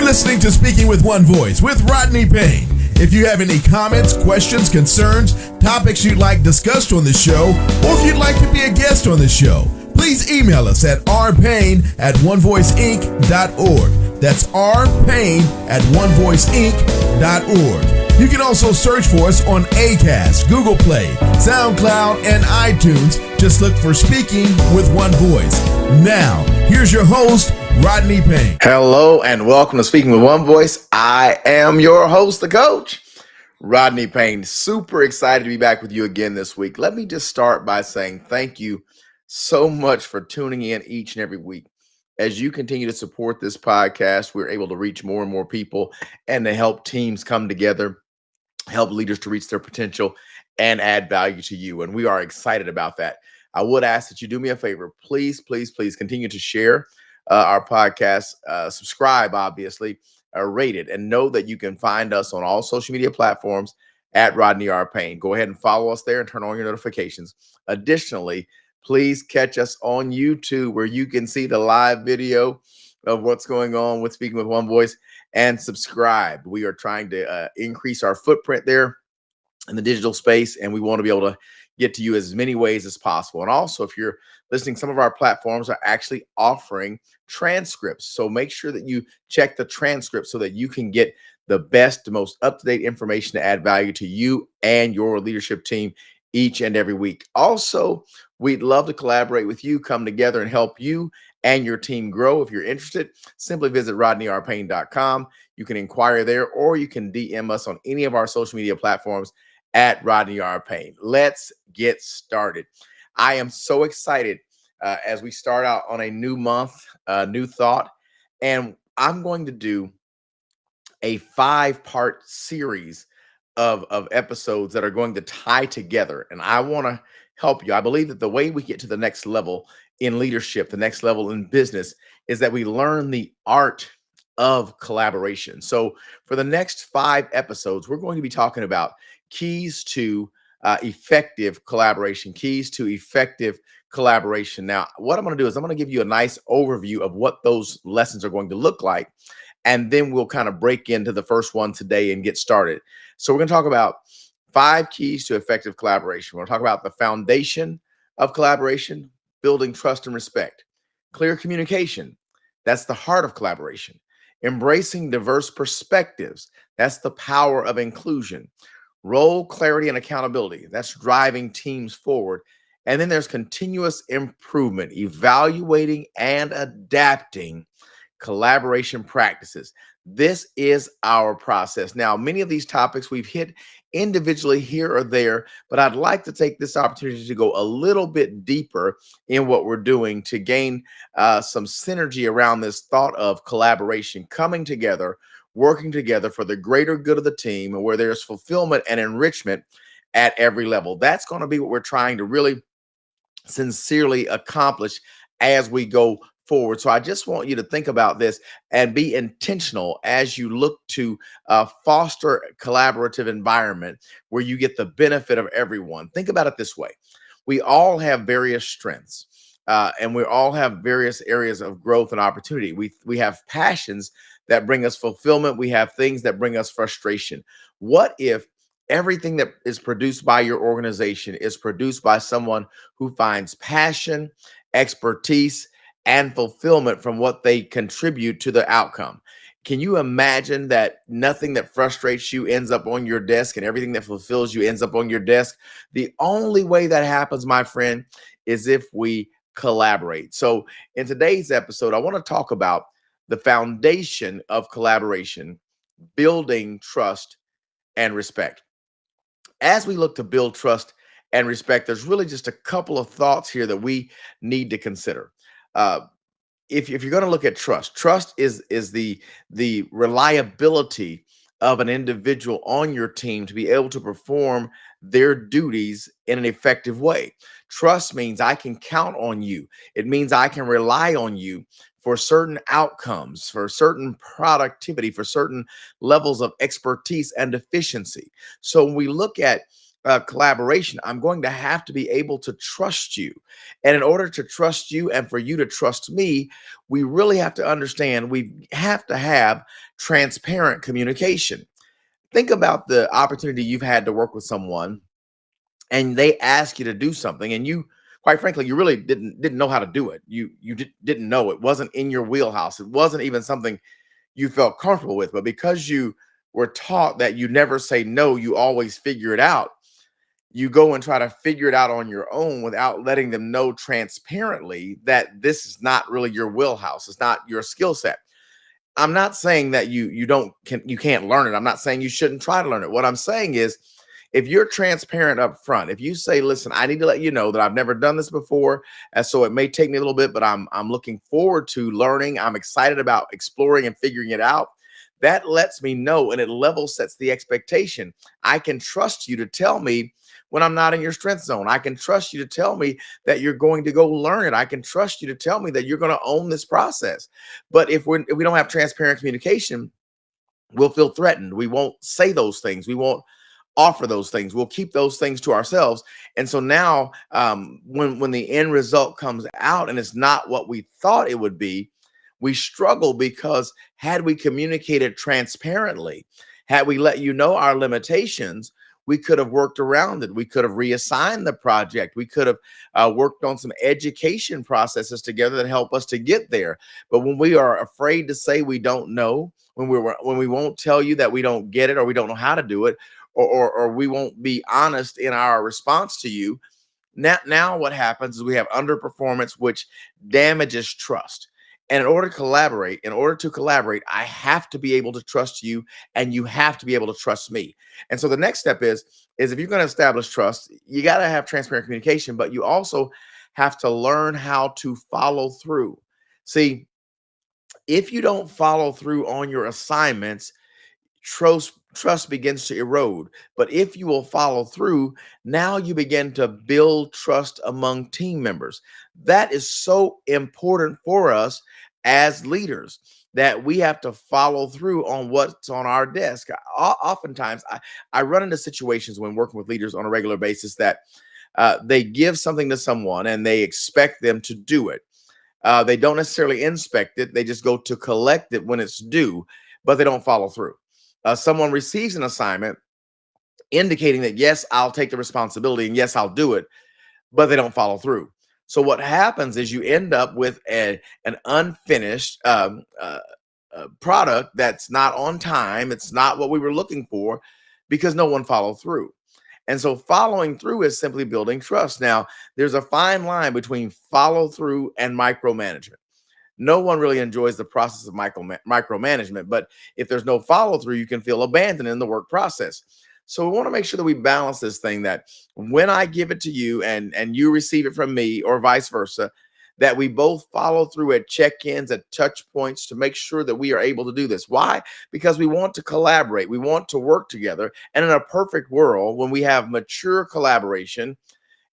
listening to Speaking with One Voice with Rodney Payne. If you have any comments, questions, concerns, topics you'd like discussed on the show, or if you'd like to be a guest on the show, please email us at rpayne@onevoiceinc.org. That's rpayne@onevoiceinc.org. You can also search for us on Acast, Google Play, SoundCloud, and iTunes. Just look for Speaking with One Voice. Now, here's your host, Rodney Payne. Hello and welcome to Speaking with One Voice. I am your host, the coach, Rodney Payne. Super excited to be back with you again this week. Let me just start by saying thank you so much for tuning in each and every week. As you continue to support this podcast, we're able to reach more and more people and to help teams come together, help leaders to reach their potential and add value to you. And we are excited about that. I would ask that you do me a favor. Please continue to share our podcast, subscribe, obviously, rate it, and know that you can find us on all social media platforms at Rodney R. Payne. Go ahead and follow us there and turn on your notifications. Additionally, please catch us on YouTube where you can see the live video of what's going on with Speaking with One Voice, and subscribe. We are trying to increase our footprint there in the digital space, and we want to be able to get to you as many ways as possible. And also, if you're listening, some of our platforms are actually offering transcripts. So make sure that you check the transcript so that you can get the best, the most up-to-date information to add value to you and your leadership team each and every week. Also, we'd love to collaborate with you, come together and help you and your team grow. If you're interested, simply visit rodneyrpayne.com. You can inquire there, or you can DM us on any of our social media platforms at Rodney R. Payne. Let's get started. I am so excited as we start out on a new month, new thought, and I'm going to do a 5-part series of episodes that are going to tie together. And I want to help you. I believe that the way we get to the next level in leadership, the next level in business, is that we learn the art of collaboration. So for the next 5 episodes, we're going to be talking about keys to effective collaboration, Now, what I'm going to do is I'm going to give you a nice overview of what those lessons are going to look like. And then we'll kind of break into the first one today and get started. So we're going to talk about 5 keys to effective collaboration. We're going to talk about the foundation of collaboration, building trust and respect, clear communication. That's the heart of collaboration. Embracing diverse perspectives. That's the power of inclusion. Role clarity and accountability. That's driving teams forward. And then there's continuous improvement, evaluating and adapting collaboration practices. This is our process. Now, many of these topics we've hit individually here or there, but I'd like to take this opportunity to go a little bit deeper in what we're doing to gain some synergy around this thought of collaboration, coming together, working together for the greater good of the team, and where there's fulfillment and enrichment at every level. That's going to be what we're trying to really sincerely accomplish as we go forward. So I just want you to think about this and be intentional as you look to foster a collaborative environment where you get the benefit of everyone. Think about it this way. We all have various strengths and we all have various areas of growth and opportunity. We have passions that bring us fulfillment. We have things that bring us frustration. What if everything that is produced by your organization is produced by someone who finds passion, expertise, and fulfillment from what they contribute to the outcome? Can you imagine that nothing that frustrates you ends up on your desk and everything that fulfills you ends up on your desk? The only way that happens, my friend, is if we collaborate. So in today's episode, I want to talk about the foundation of collaboration, building trust and respect. As we look to build trust and respect, there's really just a couple of thoughts here that we need to consider. If you're going to look at trust is the reliability of an individual on your team to be able to perform their duties in an effective way. Trust means I can count on you. It means I can rely on you for certain outcomes, for certain productivity, for certain levels of expertise and efficiency. So when we look at collaboration, I'm going to have to be able to trust you. And in order to trust you and for you to trust me, we really have to understand we have to have transparent communication. Think about the opportunity you've had to work with someone and they ask you to do something and you quite frankly you really didn't know how to do it. Didn't know, it wasn't in your wheelhouse. It wasn't even something you felt comfortable with, but because you were taught that you never say no, you always figure it out, you go and try to figure it out on your own without letting them know transparently that this is not really your wheelhouse. It's not your skill set. I'm not saying that you can't learn it. I'm not saying you shouldn't try to learn it. What I'm saying is if you're transparent up front, if you say, listen, I need to let you know that I've never done this before, and so it may take me a little bit, but I'm looking forward to learning. I'm excited about exploring and figuring it out. That lets me know and it level sets the expectation. I can trust you to tell me when I'm not in your strength zone. I can trust you to tell me that you're going to go learn it. I can trust you to tell me that you're going to own this process. But if we don't have transparent communication, we'll feel threatened. We won't say those things. We won't offer those things. We'll keep those things to ourselves. And so now, when the end result comes out and it's not what we thought it would be, we struggle because had we communicated transparently, had we let you know our limitations, we could have worked around it. We could have reassigned the project. We could have worked on some education processes together that help us to get there. But when we are afraid to say we don't know, when we won't tell you that we don't get it or we don't know how to do it, or we won't be honest in our response to you, now what happens is we have underperformance, which damages trust. And in order to collaborate, I have to be able to trust you and you have to be able to trust me. And so the next step is if you're going to establish trust, you got to have transparent communication, but you also have to learn how to follow through. See, if you don't follow through on your assignments, trust begins to erode. But if you will follow through, now you begin to build trust among team members. That is so important for us as leaders, that we have to follow through on what's on our desk. Oftentimes I run into situations when working with leaders on a regular basis that they give something to someone and they expect them to do it. They don't necessarily inspect it, they just go to collect it when it's due, but they don't follow through. Someone receives an assignment indicating that, yes, I'll take the responsibility and yes, I'll do it, but they don't follow through. So what happens is you end up with an unfinished product that's not on time. It's not what we were looking for because no one followed through. And so following through is simply building trust. Now, there's a fine line between follow through and micromanagement. No one really enjoys the process of micromanagement, but if there's no follow through, you can feel abandoned in the work process. So we want to make sure that we balance this thing, that when I give it to you and you receive it from me or vice versa, that we both follow through at check-ins, at touch points, to make sure that we are able to do this. Why? Because we want to collaborate. We want to work together. And in a perfect world, when we have mature collaboration,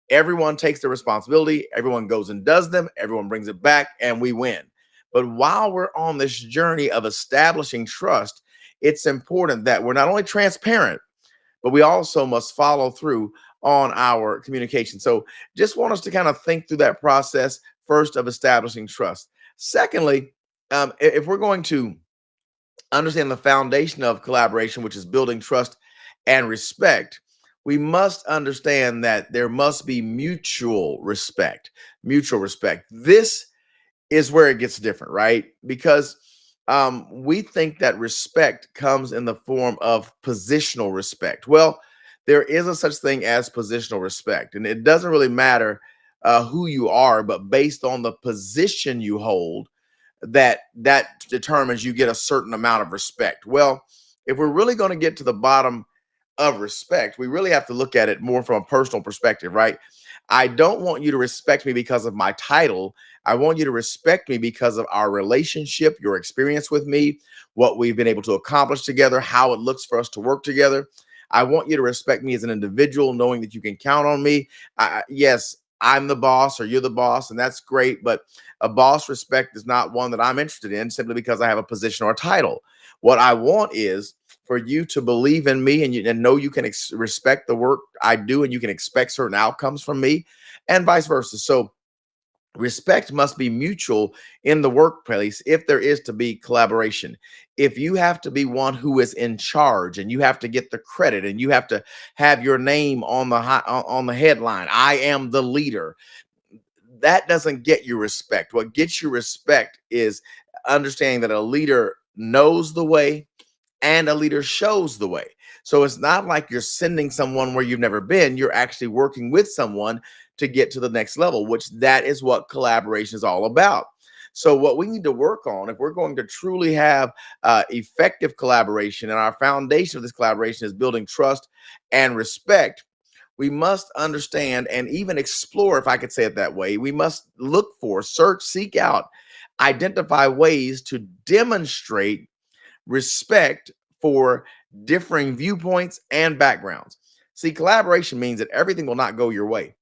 everyone takes the responsibility, everyone goes and does them, everyone brings it back, and we win. But while we're on this journey of establishing trust, it's important that we're not only transparent, but we also must follow through on our communication. So just want us to kind of think through that process first of establishing trust. Secondly, if we're going to understand the foundation of collaboration, which is building trust and respect, we must understand that there must be mutual respect. Mutual respect. This is where it gets different, right? Because we think that respect comes in the form of positional respect. Well, there is a such thing as positional respect, and it doesn't really matter who you are, but based on the position you hold, that determines you get a certain amount of respect. Well, if we're really going to get to the bottom of respect, we really have to look at it more from a personal perspective, right? I don't want you to respect me because of my title. I want you to respect me because of our relationship, your experience with me, what we've been able to accomplish together, how it looks for us to work together. I want you to respect me as an individual, knowing that you can count on me. Yes, I'm the boss or you're the boss, and that's great. But a boss respect is not one that I'm interested in simply because I have a position or a title. What I want is for you to believe in me and know you can respect the work I do and you can expect certain outcomes from me, and vice versa. So respect must be mutual in the workplace if there is to be collaboration. If you have to be one who is in charge and you have to get the credit and you have to have your name on the on the headline, I am the leader, that doesn't get you respect. What gets you respect is understanding that a leader knows the way and a leader shows the way. So it's not like you're sending someone where you've never been. You're actually working with someone to get to the next level, which that is what collaboration is all about. So what we need to work on, if we're going to truly have effective collaboration, and our foundation of this collaboration is building trust and respect, we must understand and even explore, if I could say it that way, we must look for, search, seek out, identify ways to demonstrate respect for differing viewpoints and backgrounds. See, collaboration means that everything will not go your way.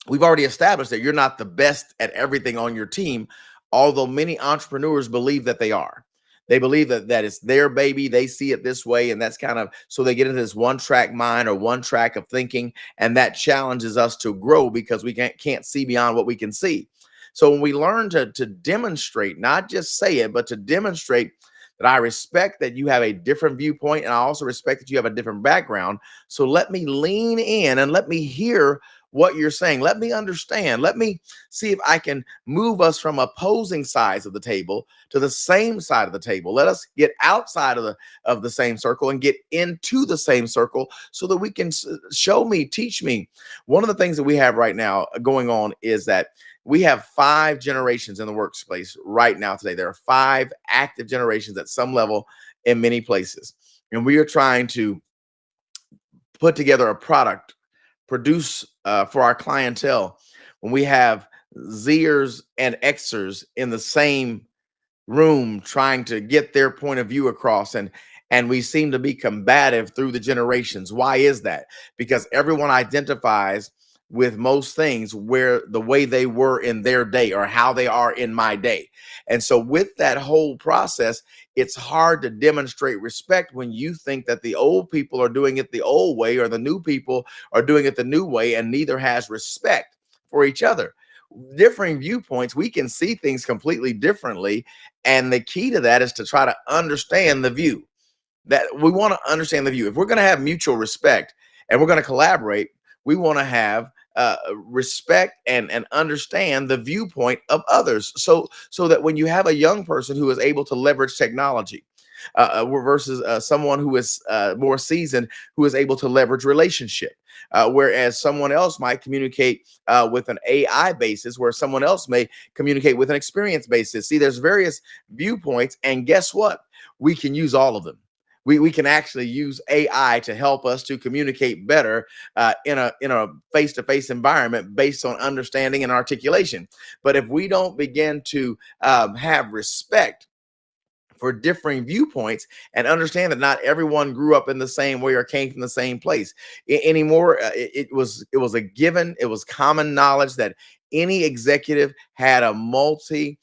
We've already established that you're not the best at everything on your team, although many entrepreneurs believe that they are. They believe that it's their baby. They see it this way. And that's kind of so they get into this one track mind or one track of thinking. And that challenges us to grow because we can't see beyond what we can see. So when we learn to demonstrate, not just say it, but to demonstrate that I respect that you have a different viewpoint and I also respect that you have a different background. So let me lean in and let me hear what you're saying. Let me understand. Let me see if I can move us from opposing sides of the table to the same side of the table. Let us get outside of the same circle and get into the same circle so that we can show me, teach me. One of the things that we have right now going on is that we have 5 generations in the workplace right now today. There are 5 active generations at some level in many places. And we are trying to put together a product, produce for our clientele when we have Zers and Xers in the same room trying to get their point of view across, and we seem to be combative through the generations. Why is that? Because everyone identifies with most things where the way they were in their day or how they are in my day. And so with that whole process, it's hard to demonstrate respect when you think that the old people are doing it the old way or the new people are doing it the new way, and neither has respect for each other. Differing viewpoints, we can see things completely differently, and the key to that is to try to understand the view. That we want to understand the view. If we're going to have mutual respect and we're going to collaborate, we want to have respect and understand the viewpoint of others, so that when you have a young person who is able to leverage technology versus someone who is more seasoned, who is able to leverage relationship, whereas someone else might communicate with an AI basis, where someone else may communicate with an experience basis. See, there's various viewpoints, and guess what? We can use all of them. We can actually use AI to help us to communicate better in a face-to-face environment based on understanding and articulation. But if we don't begin to have respect for differing viewpoints and understand that not everyone grew up in the same way or came from the same place anymore, it was a given, it was common knowledge that any executive had a multi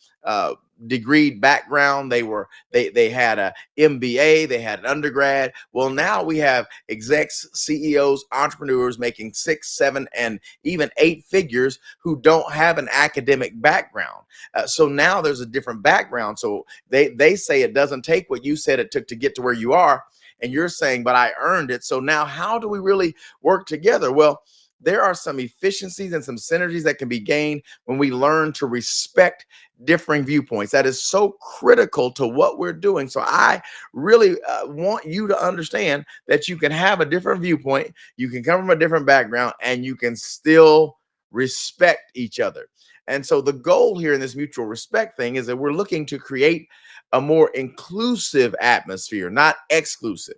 degree background. They had a MBA, they had an undergrad. Well, now we have execs, CEOs, entrepreneurs making 6, 7, and even 8 figures who don't have an academic background. So now there's a different background. So they say it doesn't take what you said it took to get to where you are, and you're saying, but I earned it. So now how do we really work together? Well, there are some efficiencies and some synergies that can be gained when we learn to respect differing viewpoints. That is so critical to what we're doing. So I really want you to understand that you can have a different viewpoint, you can come from a different background, and you can still respect each other. And so the goal here in this mutual respect thing is that we're looking to create a more inclusive atmosphere, not exclusive.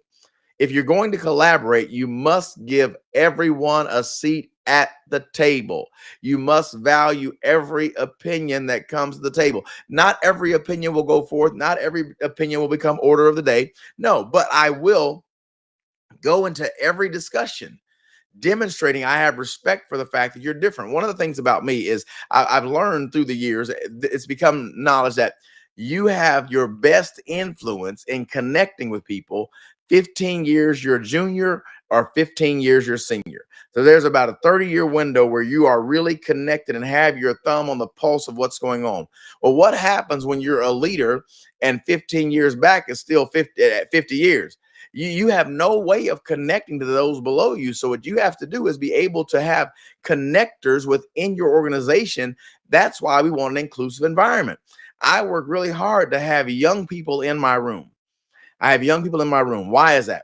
If you're going to collaborate, you must give everyone a seat at the table. You must value every opinion that comes to the table. Not every opinion will go forth. Not every opinion will become order of the day. No, but I will go into every discussion demonstrating I have respect for the fact that you're different. One of the things about me is I've learned through the years, it's become knowledge that You have your best influence in connecting with people 15 years your junior or 15 years your senior. So there's about a 30-year window where you are really connected and have your thumb on the pulse of what's going on. Well, what happens when you're a leader and 15 years back is still 50 years? You have no way of connecting to those below you. So what you have to do is be able to have connectors within your organization. That's why we want an inclusive environment. I work really hard to have young people in my room. I have young people in my room. Why is that?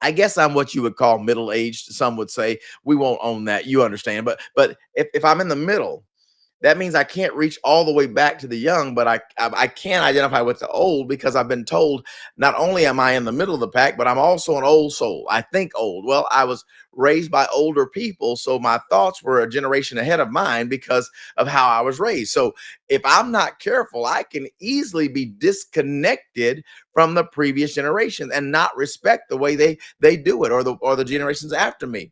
I guess I'm what you would call middle aged. Some would say we won't own that. You understand? But if I'm in the middle, that means I can't reach all the way back to the young, but I can identify with the old because I've been told not only am I in the middle of the pack, but I'm also an old soul. I think old. Well, I was raised by older people, so my thoughts were a generation ahead of mine because of how I was raised. So if I'm not careful, I can easily be disconnected from the previous generation and not respect the way they do it, or the generations after me.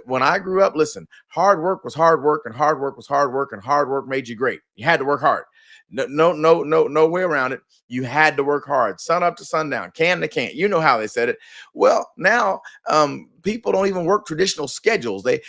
When I grew up, listen, hard work was hard work, and hard work was hard work, and hard work made you great. You had to work hard. No way around it. You had to work hard, sun up to sundown, can to can't. You know how they said it. Well, now people don't even work traditional schedules. They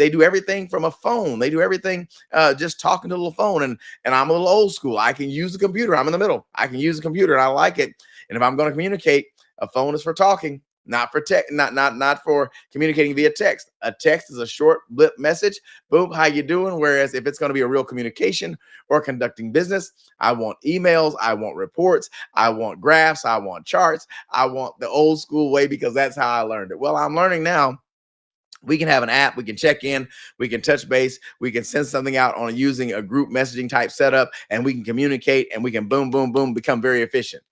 do everything from a phone. They do everything just talking to a little phone. And I'm a little old school. I can use the computer. I'm in the middle. I can use the computer, and I like it. And if I'm going to communicate, a phone is for talking, not for tech, not for communicating via text. A text is a short blip message. Boom, how you doing? Whereas if it's going to be a real communication or conducting business, I want emails, I want reports, I want graphs, I want charts, I want the old school way because that's how I learned it. Well, I'm learning now. We can have an app, we can check in, we can touch base, we can send something out on using a group messaging type setup, and we can communicate, and we can boom, boom, boom, become very efficient.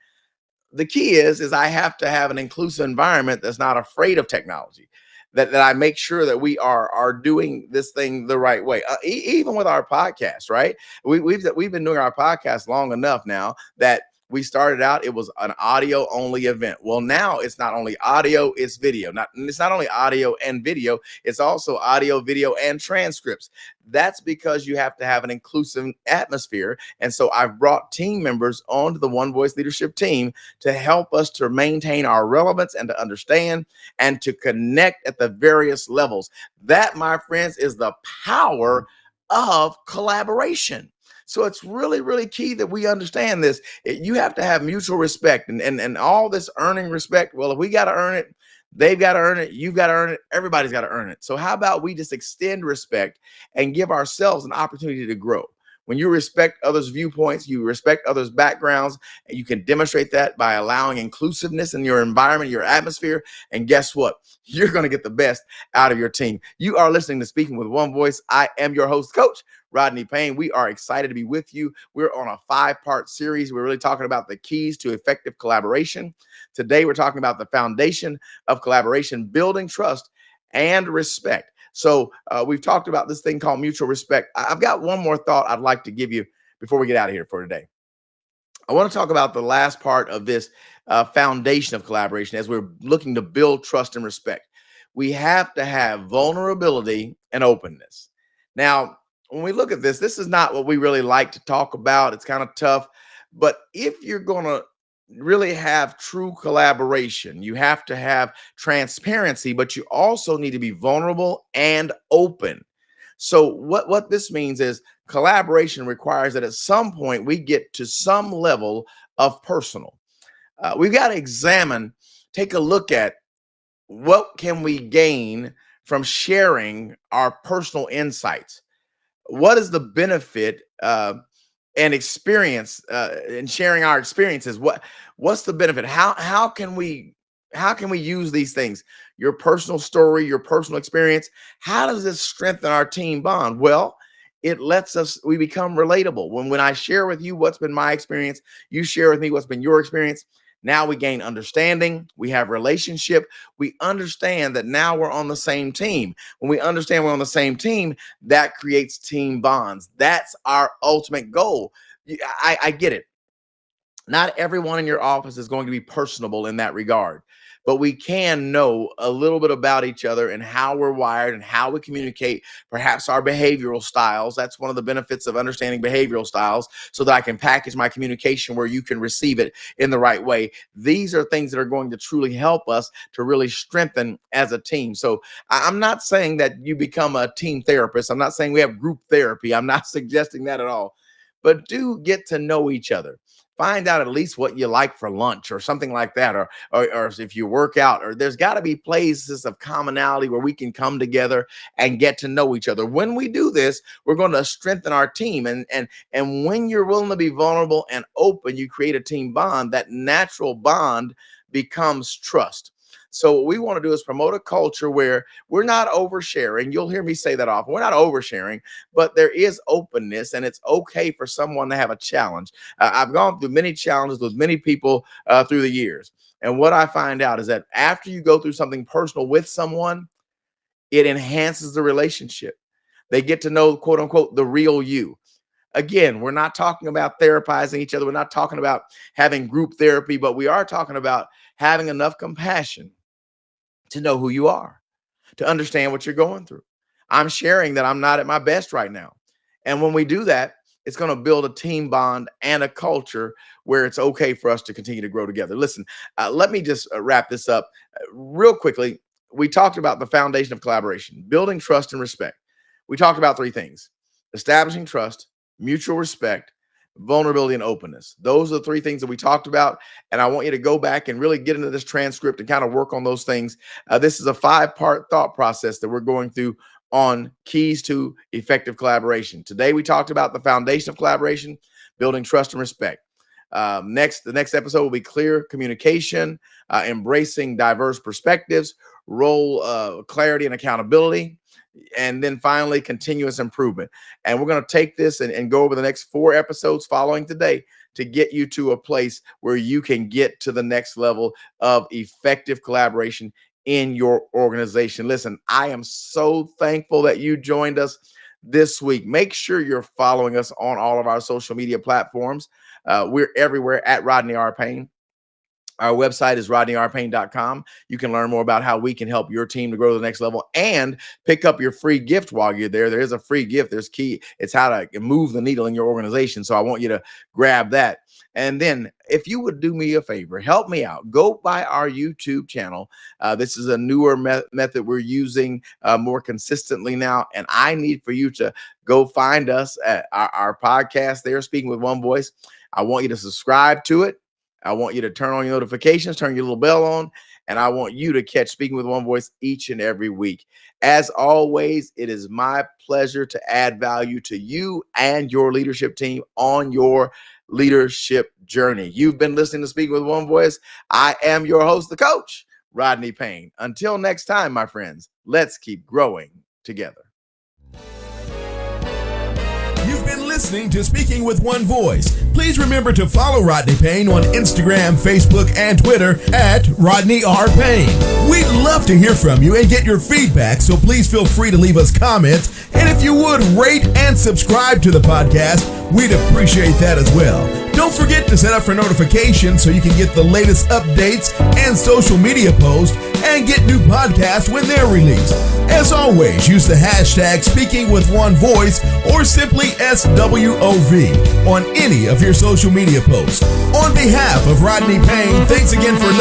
The key is I have to have an inclusive environment that's not afraid of technology. That I make sure that we are doing this thing the right way. Even with our podcast, right? We've been doing our podcast long enough now that we started out, it was an audio only event. Well, now it's not only audio, it's video. It's not only audio and video, it's also audio, video, and transcripts. That's because you have to have an inclusive atmosphere. And so I've brought team members onto the One Voice leadership team to help us to maintain our relevance and to understand and to connect at the various levels. That, my friends, is the power of collaboration. So it's really, really key that we understand this. You have to have mutual respect and all this earning respect. Well, if we got to earn it, they've got to earn it, you've got to earn it, everybody's got to earn it. So how about we just extend respect and give ourselves an opportunity to grow? When you respect others' viewpoints, you respect others' backgrounds, and you can demonstrate that by allowing inclusiveness in your environment, your atmosphere. And guess what? You're going to get the best out of your team. You are listening to Speaking with One Voice. I am your host, Coach Rodney Payne. We are excited to be with you. We're on a 5-part series. We're really talking about the keys to effective collaboration. Today, we're talking about the foundation of collaboration, building trust and respect. So we've talked about this thing called mutual respect. I've got one more thought I'd like to give you before we get out of here for today. I want to talk about the last part of this foundation of collaboration as we're looking to build trust and respect. We have to have vulnerability and openness. Now, when we look at this, this is not what we really like to talk about. It's kind of tough. But if you're going to really have true collaboration, you have to have transparency, but you also need to be vulnerable and open. So what this means is collaboration requires that at some point we get to some level of personal. We've got to take a look at what can we gain from sharing our personal insights. What is the benefit and experience in sharing our experiences? What's the benefit? How can we use these things? Your personal story, your personal experience. How does this strengthen our team bond? Well, we become relatable. When I share with you what's been my experience, you share with me what's been your experience. Now we gain understanding. We have relationship. We understand that now we're on the same team. When we understand we're on the same team, that creates team bonds. That's our ultimate goal. I get it. Not everyone in your office is going to be personable in that regard, but we can know a little bit about each other and how we're wired and how we communicate, perhaps our behavioral styles. That's one of the benefits of understanding behavioral styles, so that I can package my communication where you can receive it in the right way. These are things that are going to truly help us to really strengthen as a team. So I'm not saying that you become a team therapist. I'm not saying we have group therapy. I'm not suggesting that at all, but do get to know each other. Find out at least what you like for lunch or something like that, or if you work out, or there's got to be places of commonality where we can come together and get to know each other. When we do this, we're going to strengthen our team. And when you're willing to be vulnerable and open, you create a team bond. That natural bond becomes trust. So what we want to do is promote a culture where we're not oversharing. You'll hear me say that often. We're not oversharing, but there is openness, and it's okay for someone to have a challenge. I've gone through many challenges with many people through the years. And what I find out is that after you go through something personal with someone, it enhances the relationship. They get to know, quote unquote, the real you. Again, we're not talking about therapizing each other. We're not talking about having group therapy, but we are talking about having enough compassion to know who you are, to understand what you're going through. I'm sharing that I'm not at my best right now. And when we do that, it's going to build a team bond and a culture where it's okay for us to continue to grow together. Listen, let me just wrap this up real quickly. We talked about the foundation of collaboration, building trust and respect. We talked about three things: establishing trust, mutual respect, vulnerability, and openness. Those are the three things that we talked about. And I want you to go back and really get into this transcript and kind of work on those things. This is a 5-part thought process that we're going through on keys to effective collaboration. Today, we talked about the foundation of collaboration, building trust and respect. The next episode will be clear communication, embracing diverse perspectives, role clarity and accountability, and then finally continuous improvement. And we're going to take this and go over the next 4 episodes following today to get you to a place where you can get to the next level of effective collaboration in your organization. Listen, I am so thankful that you joined us this week. Make sure you're following us on all of our social media platforms. We're everywhere at Rodney R. Payne. Our website is rodneyrpayne.com. You can learn more about how we can help your team to grow to the next level and pick up your free gift while you're there. There is a free gift. There's key. It's how to move the needle in your organization. So I want you to grab that. And then if you would do me a favor, help me out. Go by our YouTube channel. This is a newer method we're using more consistently now. And I need for you to go find us at our podcast there, Speaking with One Voice. I want you to subscribe to it. I want you to turn on your notifications, turn your little bell on, and I want you to catch Speaking with One Voice each and every week. As always, it is my pleasure to add value to you and your leadership team on your leadership journey. You've been listening to Speaking with One Voice. I am your host, the coach, Rodney Payne. Until next time, my friends, let's keep growing together. You've been listening to Speaking with One Voice. Please remember to follow Rodney Payne on Instagram, Facebook, and Twitter at Rodney R. Payne. We'd love to hear from you and get your feedback, so please feel free to leave us comments. And if you would, rate and subscribe to the podcast, we'd appreciate that as well. Don't forget to set up for notifications so you can get the latest updates and social media posts and get new podcasts when they're released. As always, use the hashtag Speaking with One Voice or simply SWOV on any of your social media posts. On behalf of Rodney Payne, thanks again for listening.